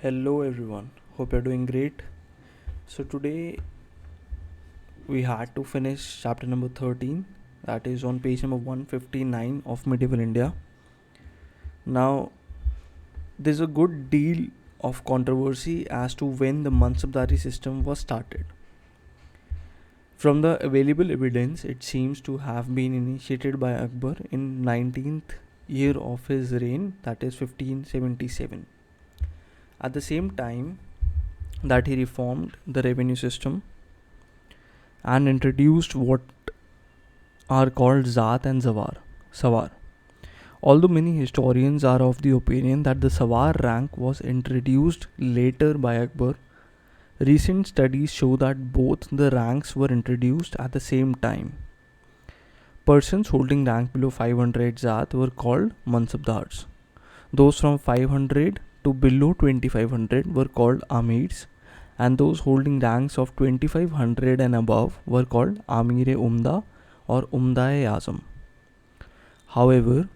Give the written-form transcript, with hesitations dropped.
Hello everyone, hope you're doing great. So today we had to finish chapter number 13, that is on page number 159 of medieval India. Now there's a good deal of controversy as to when the Mansabdari system was started. From the available evidence, it seems to have been initiated by Akbar in 19th year of his reign, that is 1577. At the same time that he reformed the revenue system and introduced what are called Zat and Sawar. Although many historians are of the opinion that the Sawar rank was introduced later by Akbar, recent studies show that both the ranks were introduced at the same time. Persons holding rank below 500 Zat were called Mansabdars. Those from 500 to below 2500 were called Amirs, and those holding ranks of 2500 and above were called Amir-e Umda or Umda-e Azam. However,